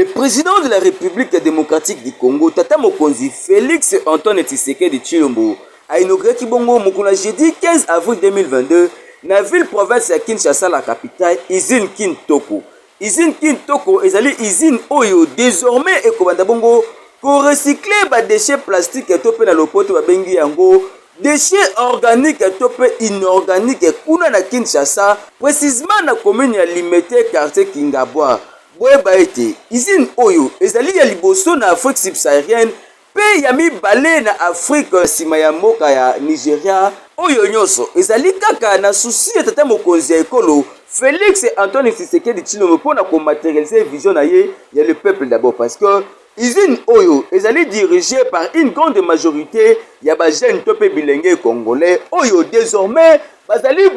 Le président de la République démocratique du Congo, Tata Mokonzi Félix Antoine Tshisekedi Tshilombo, a inauguré Kibongo Mokula jeudi 15 avril 2022 dans la ville province de Kinshasa, la capitale, usine Kintoko. Usine Kintoko ezali usine oyo désormais ekobanda bongo pour recycler ba déchets plastiques et topé na lopoto ba bengi yango déchets organiques et topé inorganiques kuna na Kinshasa, précisément na commune ya Limete quartier Kingabwa. Boyeba ete usine oyo ezali ya liboso na Afrique subsaharienne pe ya mibale na Afrique nsima ya mboka ya Nigeria. Oyo nyonso ezali kaka na souci ya tata mokonzi ya ekolo Félix Antoine Tshisekedi Tshilombo mpona komatérialiser vision na ye ya le peuple d'abord, parce que usine oyo ezali dirigée par une grande majorité ya ba jeunes to pe bilenge congolais oyo désormais bazali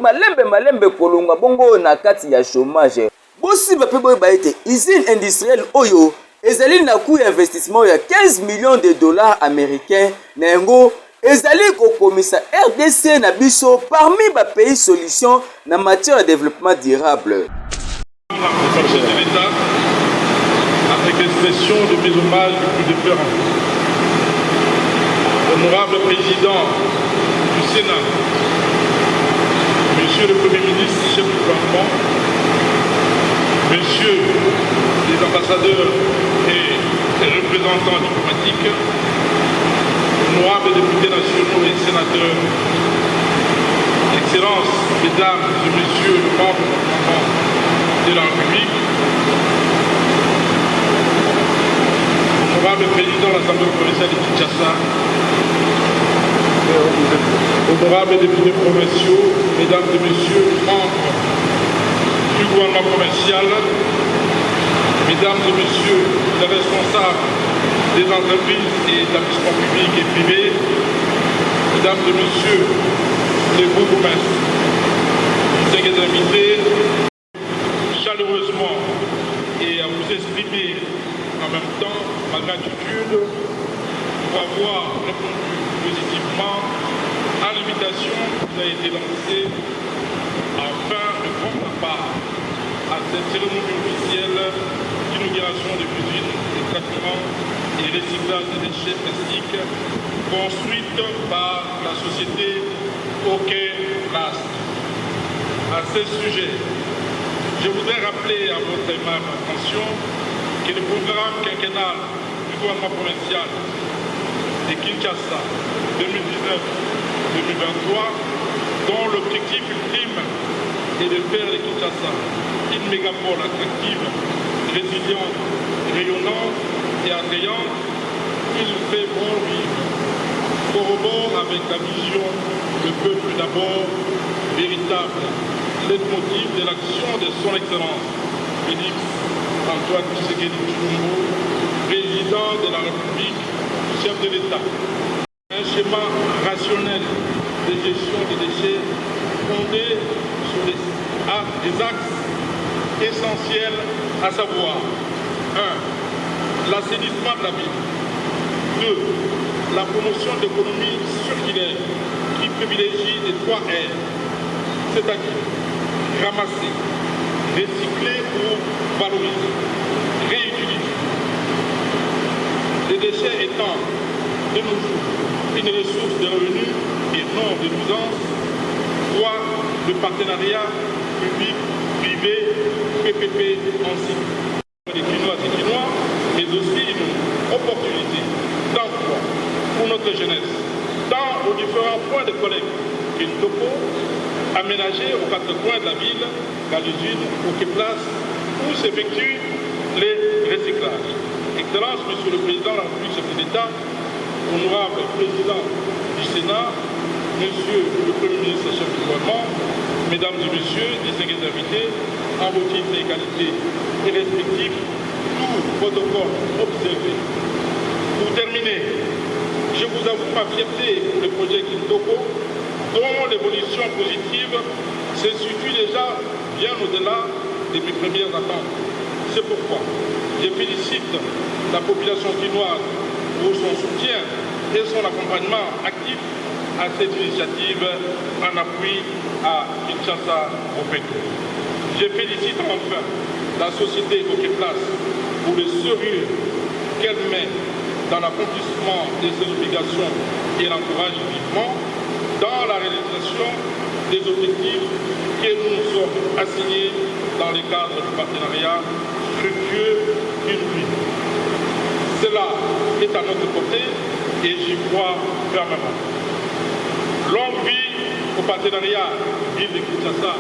malembe kolonga bongo na kati ya chômage. Bosi ba pe boyeba ete usine industrielle oyo ezali na coût investissement ya 15 millions de dollars américains na yango ezali kokomisa RDC na biso parmi ba pays solution na matière de développement durable. Avec l'expression de mes hommages du plus déférent. Honorable président du Sénat, Monsieur le Premier ministre, chef du gouvernement, Messieurs les ambassadeurs et les représentants diplomatiques, honorables députés nationaux et sénateurs, Excellences, Mesdames et Messieurs les membres du gouvernement de la République, honorable président de l'Assemblée provinciale de Kinshasa, honorables députés provinciaux, mesdames et messieurs les membres du gouvernement provincial, mesdames et messieurs les responsables des entreprises et établissements publics et privés, mesdames et messieurs les bourgmestres, je vous inviter chaleureusement et à vous exprimer en même temps ma gratitude pour avoir répondu positivement à l'invitation qui a été lancée afin de prendre part à cette cérémonie officielle d'inauguration de l'usine de traitement et recyclage des déchets plastiques construite par la société OK Plast. À ce sujet, je voudrais rappeler à votre aimable attention que le programme quinquennal du gouvernement provincial de Kinshasa 2019-2023, dont l'objectif ultime est de faire de Kinshasa une mégapole attractive, résiliente, rayonnante et attrayante, qui nous fait bon vivre, corrobore avec la vision de peuple d'abord, véritable leitmotiv de l'action de son Excellence Félix Antoine Tshisekedi Tshilombo, président de la République, chef de l'État. Un schéma rationnel de gestion des déchets fondé sur des axes essentiels, à savoir 1. L'assainissement de la ville. 2. La promotion d'économies circulaires qui privilégie les 3 R, c'est-à-dire ramasser, recycler ou valoriser, réutiliser. Les déchets étant de nos jours une ressource de revenus et non de nuisance, 3. Le partenariat public-privé, PPP en cycle. Les Quinois et Quinois, mais aussi une opportunité d'emploi pour notre jeunesse, tant aux différents points de collecte Kintoko, aménagés aux 4 coins de la ville, qu'à l'usine OK Plast, où s'effectuent les recyclages. Excellence, Monsieur le Président de la République, chef de l'État, honorable Président du Sénat, Monsieur le Premier ministre, chef du gouvernement, Mesdames et Messieurs, distingués invités, en vos titres et qualités et respectifs, tout protocole observé. Pour terminer, je vous avoue ma fierté pour le projet Kintoko, dont l'évolution positive se situe déjà bien au-delà de mes premières attentes. C'est pourquoi je félicite la population quinoise pour son soutien et son accompagnement actif à cette initiative en appui à Kinshasa au Pétou. Je félicite enfin la société Okeplas pour le sérieux qu'elle met dans l'accomplissement de ses obligations et l'encourage vivement dans la réalisation des objectifs que nous nous sommes assignés dans le cadre du partenariat fructueux d'une vie. Cela est à notre côté et j'y crois fermement. Longue vie au partenariat ville de Kinshasa,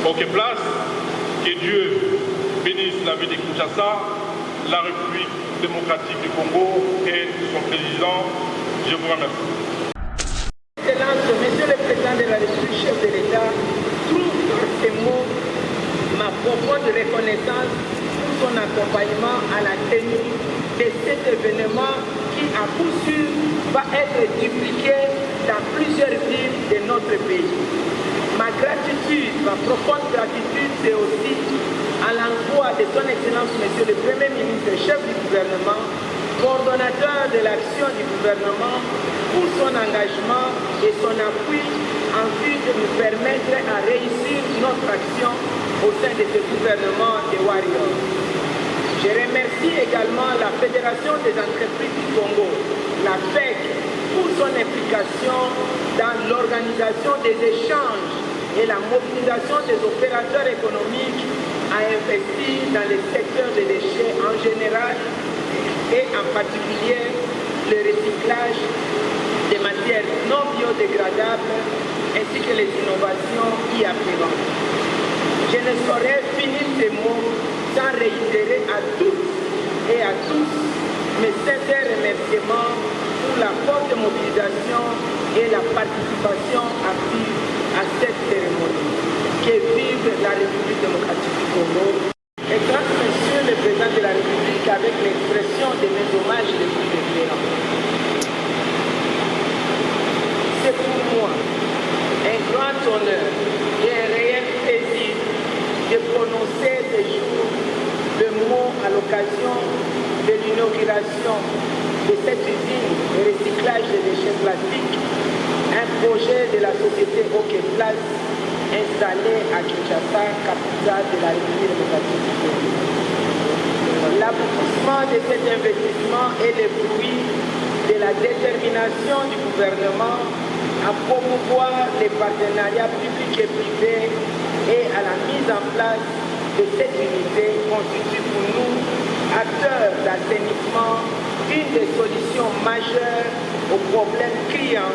Okeplas, que Dieu bénisse la ville de Kinshasa, la République démocratique du Congo et son président. Je vous remercie. Excellence, Monsieur le Président de la République, chef de l'État, trouve dans ces mots ma profonde reconnaissance pour son accompagnement à la tenue de cet événement qui, à coup sûr, va être dupliqué dans plusieurs villes de notre pays. Ma gratitude, ma profonde gratitude, c'est aussi à l'endroit de son Excellence, Monsieur le Premier ministre, chef du gouvernement, coordonnateur de l'action du gouvernement, pour son engagement et son appui en vue de nous permettre à réussir notre action au sein de ce gouvernement des Warriors. Je remercie également la Fédération des entreprises du Congo, la FEC, pour son implication dans l'organisation des échanges et la mobilisation des opérateurs économiques à investir dans les secteurs des déchets en général et en particulier le recyclage des matières non biodégradables ainsi que les innovations y afférentes. Je ne saurais finir ces mots sans réitérer à toutes et à tous mes sincères remerciements pour la forte mobilisation et la participation active à cette cérémonie. Que vive la République démocratique du Congo. Et grâce, Monsieur le Président de la République, avec l'expression de mes hommages les plus éclairants. C'est pour moi un grand honneur et un réel plaisir de prononcer ce jour le mot à l'occasion de l'inauguration de cette usine de recyclage des déchets plastiques, un projet de la société Okeplas installée à Kinshasa, capitale de la République démocratique du Congo. L'aboutissement de cet investissement est le fruit de la détermination du gouvernement à promouvoir les partenariats publics et privés et à la mise en place de cette unité constitue pour nous, acteurs d'assainissement, une des solutions majeures aux problèmes criants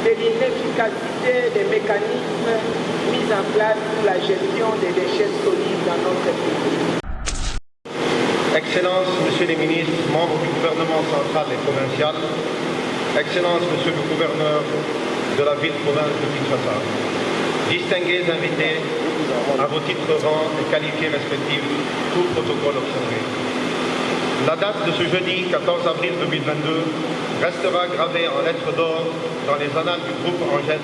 de l'inefficacité des mécanismes mis en place pour la gestion des déchets solides dans notre pays. Excellences, Monsieur les ministres, membres du gouvernement central et provincial, Excellences, Monsieur le gouverneur de la ville-province de Kinshasa, distingués invités, à vos titres rangs et qualifiés respectifs, tout protocole observé. La date de ce jeudi 14 avril 2022 restera gravée en lettres d'or dans les annales du groupe Angèle,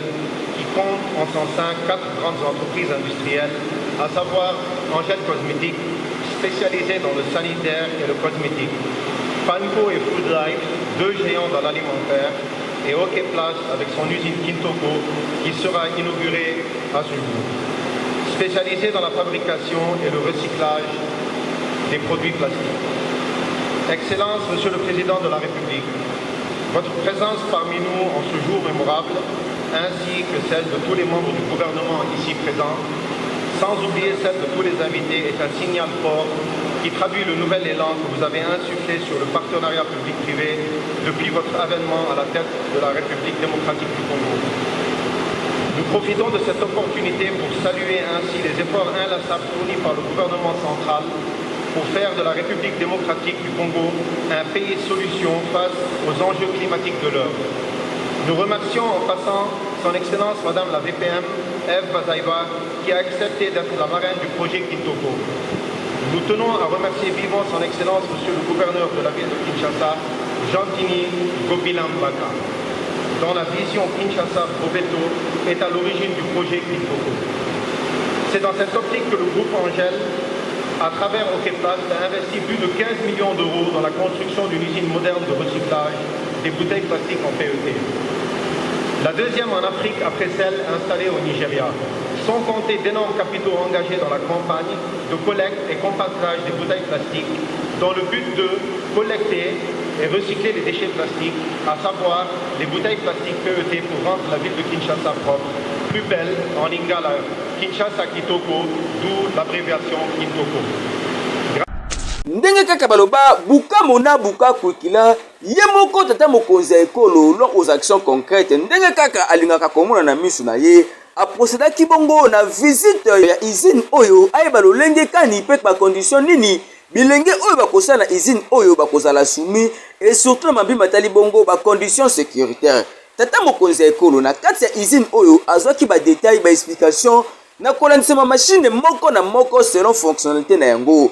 qui compte en son sein 4 grandes entreprises industrielles, à savoir Angèle Cosmétique, spécialisée dans le sanitaire et le cosmétique, Panko et Food Life, 2 géants dans l'alimentaire, et Okeplas avec son usine Kintoko, qui sera inaugurée à ce jour. Spécialisée dans la fabrication et le recyclage des produits plastiques. Excellence, Monsieur le Président de la République, votre présence parmi nous en ce jour mémorable, ainsi que celle de tous les membres du gouvernement ici présents, sans oublier celle de tous les invités, est un signal fort qui traduit le nouvel élan que vous avez insufflé sur le partenariat public-privé depuis votre avènement à la tête de la République démocratique du Congo. Nous profitons de cette opportunité pour saluer ainsi les efforts inlassables fournis par le gouvernement central pour faire de la République démocratique du Congo un pays solution face aux enjeux climatiques de l'heure. Nous remercions en passant son Excellence Madame la VPM, Eve Bazaïba, qui a accepté d'être la marraine du projet Kintoko. Nous tenons à remercier vivement son Excellence Monsieur le gouverneur de la ville de Kinshasa, Jean-Tini Gobilam-Baka, dont la vision Kinshasa-Bobeto est à l'origine du projet Kintoko. C'est dans cette optique que le groupe Angèle, à travers Okeplas, a investi plus de 15 millions d'euros dans la construction d'une usine moderne de recyclage des bouteilles plastiques en PET. La deuxième en Afrique après celle installée au Nigeria, sans compter d'énormes capitaux engagés dans la campagne de collecte et compactage des bouteilles plastiques dans le but de collecter et recycler les déchets plastiques, à savoir les bouteilles plastiques PET pour rendre la ville de Kinshasa propre, plus belle en lingala Kinshasa Kitoko, d'où l'abréviation Kitoko. Ndenge kaka baloba buka mona buka kwikila ye moko tata mokonzi ya ekolo lors aux actions concrètes ndenge kaka alingaka komona na misu na ye aprosedaki bongo na visite ya usine oyo ayeba lolenge kani mpe bacondition nini bilenge oyo bakosala na usine oyo bakozala sumi et surtout na mabima tali bongo bacondition sécuritaire tata mokonzi ya ekolo na kati ya usine oyo azwaki badetail baexplication na kolandisama machine moko na moko selon fonctionnalité na yango.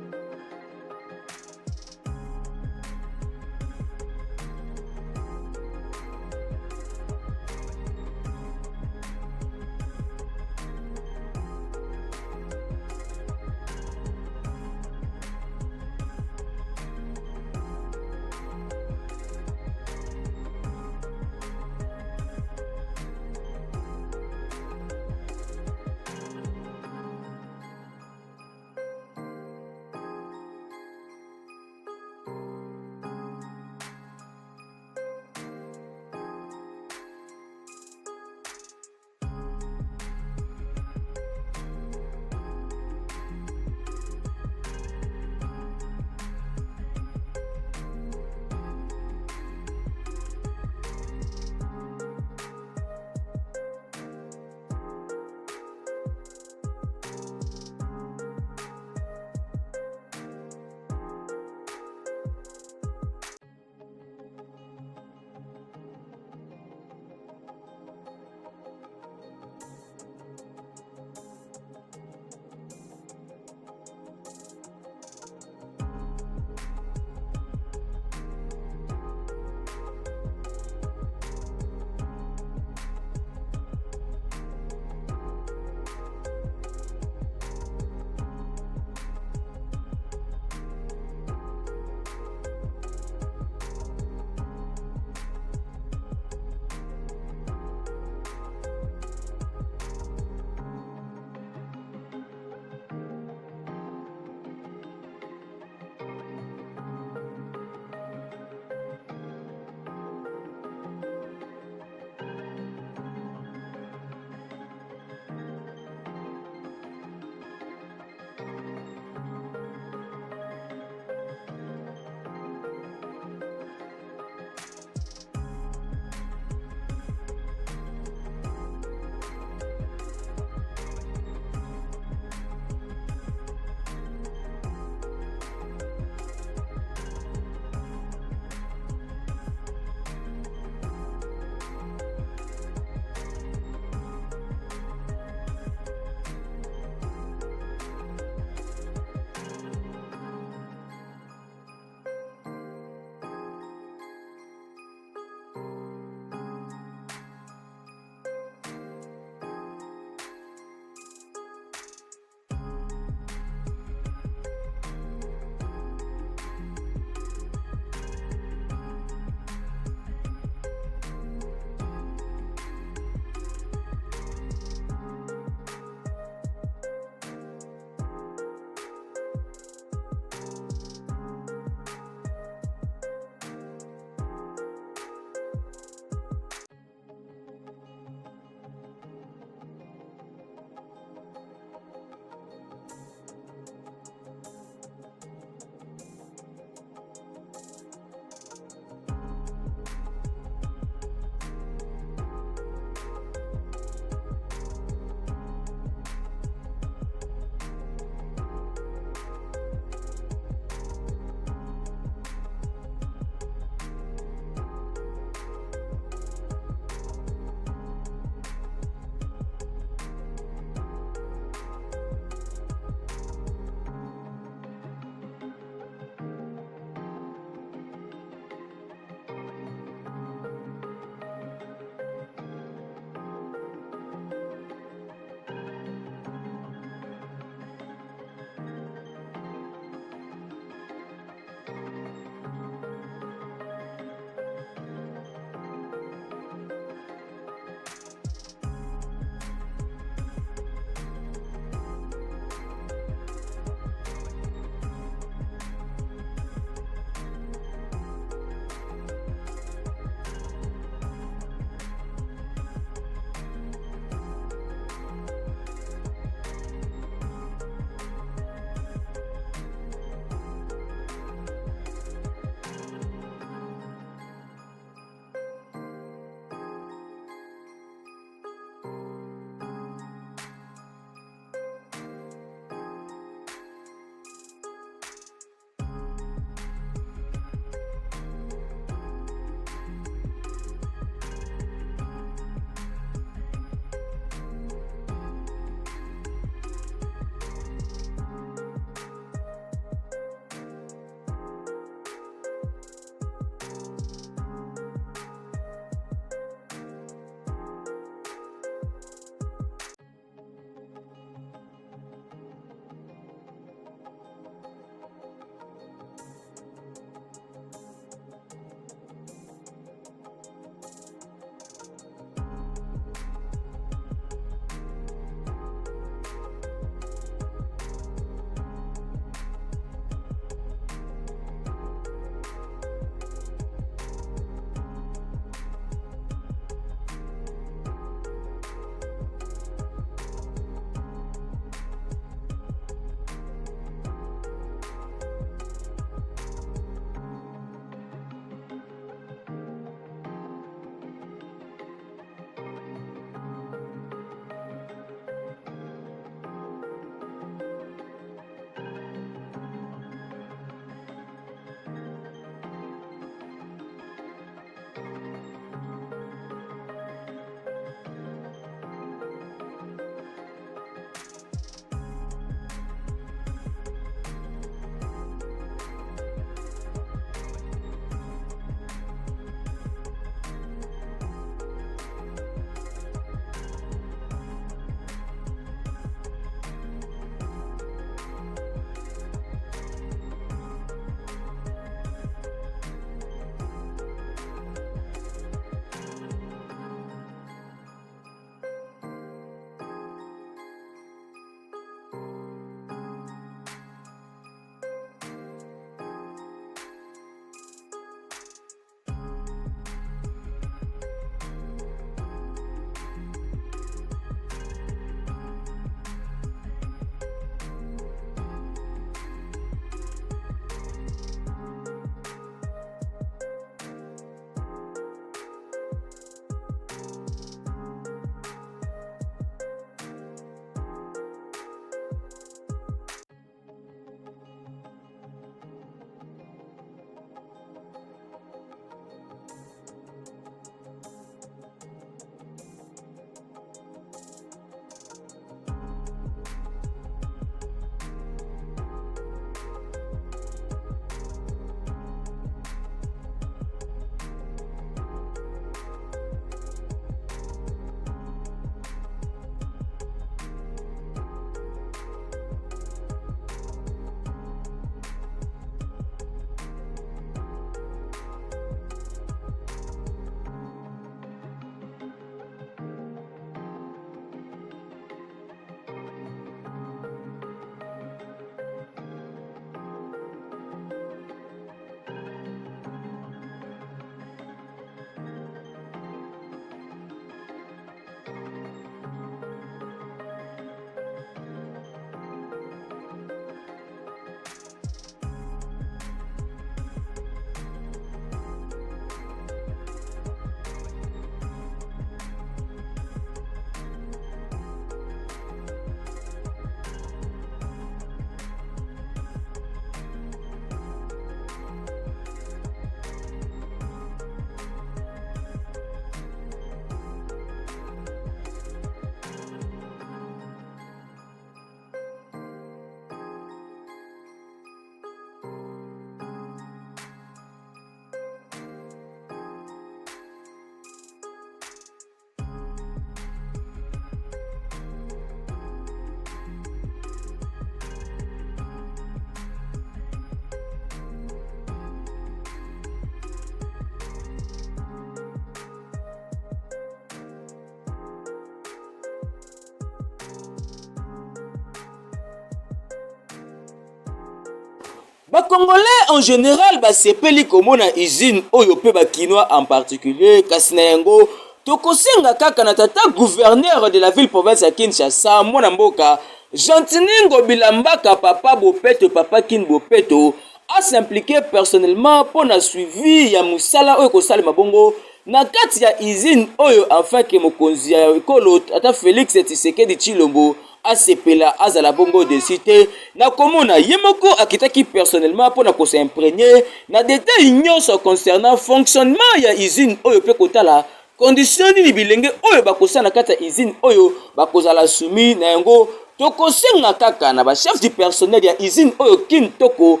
Congolais en général basepeli komona usine oyo pe bakinois en particulier kasi na yango tokosenga kaka na tata gouverneur de la ville province ya Kinshasa mwana mboka Jantiningo Bilambaka papa Bopeto papa Kin Bopeto a s'impliqué personnellement pour na suivi ya musala oyo kosala mabongo na kati ya usine oyo afin ke mokonzi ya ekolo ata Félix Tshisekedi Tshilombo asepela azala bongo de cité na komona ye moko akitaki personnellement mpona kosimprégner na détail nyonso concernant fonctionnement ya usine oyo pe kotala condition nini bilenge oyo bakosala na kati ya usine oyo bakozala soumis na yango tokosenga kaka na bachef du personnel ya usine oyo Kintoko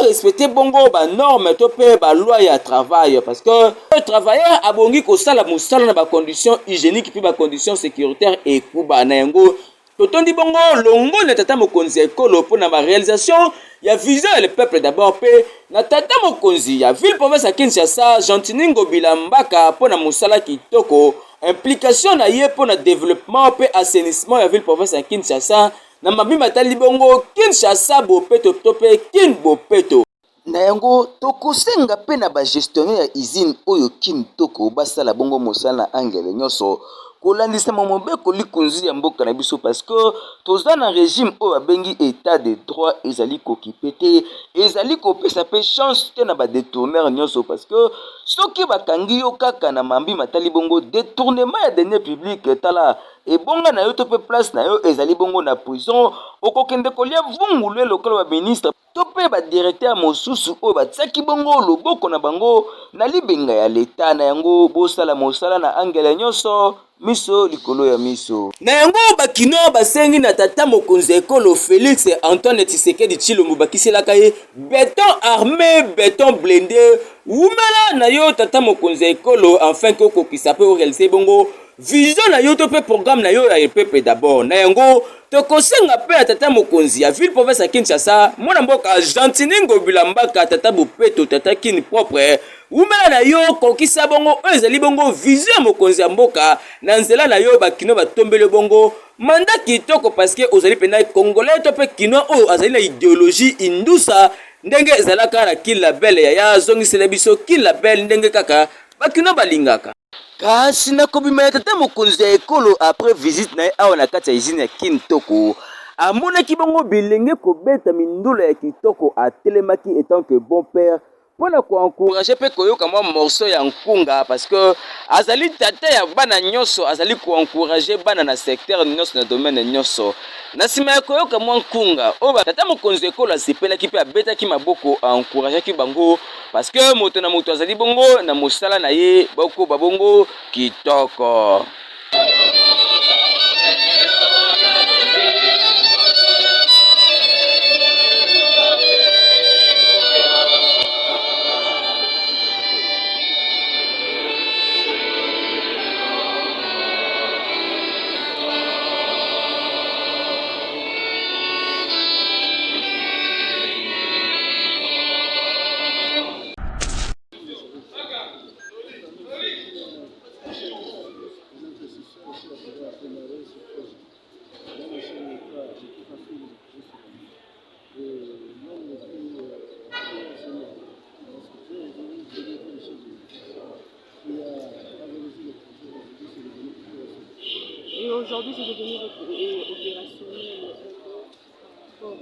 respecter bongo ba norme to pe ba loi ya travail parce que le travailleur abongi kosala musala na ba conditions hygiéniques puis ba conditions sécuritaires et kuba na yango totondi bongo longo na tata mokonzi ya ekolo pour na ba réalisation ya vision le peuple d'abord pe na tata mokonzi ya ville province ya Kinshasa Jantiningo Bilambaka pour na musala kitoko implication na ye pour na développement pe assainissement ya ville province ya Kinshasa na mabima tali bongo Kinshasa Bopeto to pe Kin Bopeto na yango tokosenga pe na ba gestionnaire ya usine oyo Kintoko basala bongo mosala na angele nyonso kolandisa mobeko likonzi ya mboka na biso parce que toza na régime oyo abengi état de droit ezali kokipe te ezali kopesa pe chance te na ba détourneur nyonso parce que soki bakangi yo kaka na mambi matali bongo détournement ya deniers publics tala ebonga na yo to pe place na yo ezali bongo na prison okokende kolia vungulu lokolo ba ministre to pe ba directeur mosusu oyo batiaki bongo loboko na bango na libenga ya leta na yango bosala mosala na angela nyonso miso likolo ya miso na yango bakino basengi na tata mokonzi ekolo Félix Antoine Tshisekedi Tshilombo bakiselaka ye béton armé béton blindé wumela na yo tata mokonzi ekolo enfin ko kokisa pe réaliser bongo vision na yo to pe programme na yo ya peuple d'abord na yango tokosenga pe ya tata mokonzi ya ville province ya Kinshasa mwana mboka Jantiningo Bilambaka tata Bopeto tata Kin propre umela na yo kokisa bongo oyo ezali bongo vision ya mokonzi ya mboka na nzela na yo bakino batombele bongo manda kitoko parce que ozali pena congolais to pe kino oyo azali na idéologie indusa ndenge ezalaka na Kilabel ya zongisela biso Kilabel ndenge kaka bakino balingaka kasi nakobima ya tata mokonzi ya ekolo après visite na ye awa na kati ya usine ya Kintoko amonaki bongo bilenge kobeta mindula ya kitoko atelemaki etant que bon père mpona koencourage mpe koyoka mwa morceau ya nkunga parce que azali tata ya bana nyonso azali koencourage bana na secteur nyonso na domaine nyonso na nsima ya koyoka mwa nkunga oyo tata mokonzi ekolo asepelaki mpe abetaki maboko aencourageaki bango parce que moto na moto azali bongo na mosala na ye bakoba bongo kitoko. Et aujourd'hui, c'est devenu opérationnel. Or,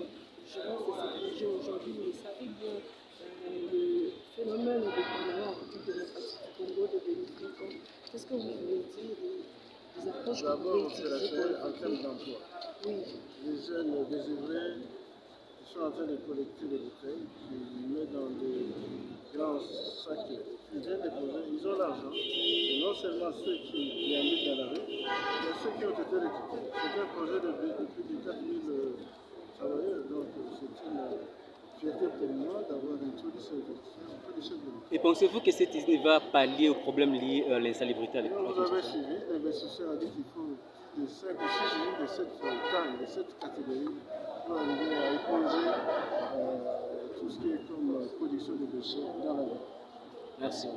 je pense que ces projets aujourd'hui, vous le savez bien, le phénomène de parlement en République démocratique du Congo devenu fréquent. Qu'est-ce que vous voulez dire des approches que vous voulez utiliser en termes d'emploi. Oui. Les jeunes désœuvrés sont en train de collecter des bouteilles, ils mettent dans des grands sacs. Ils viennent déposer, ils ont l'argent. Et non seulement ceux qui habitent dans la rue, mais ceux qui ont été recrutés. C'est un projet de plus de 4000 travailleurs. Donc c'est une fierté pour moi d'avoir introduit cette chef de l'État. Et pensez-vous que cette usine va pallier aux problèmes liés à l'insalubrité à l'époque? Vous avez suivi, l'investisseur a dit qu'il faut de 5 ou 6 usines de cette taille, de cette catégorie, pour arriver à éponger tout ce qui est comme production de déchets dans la ville. Merci.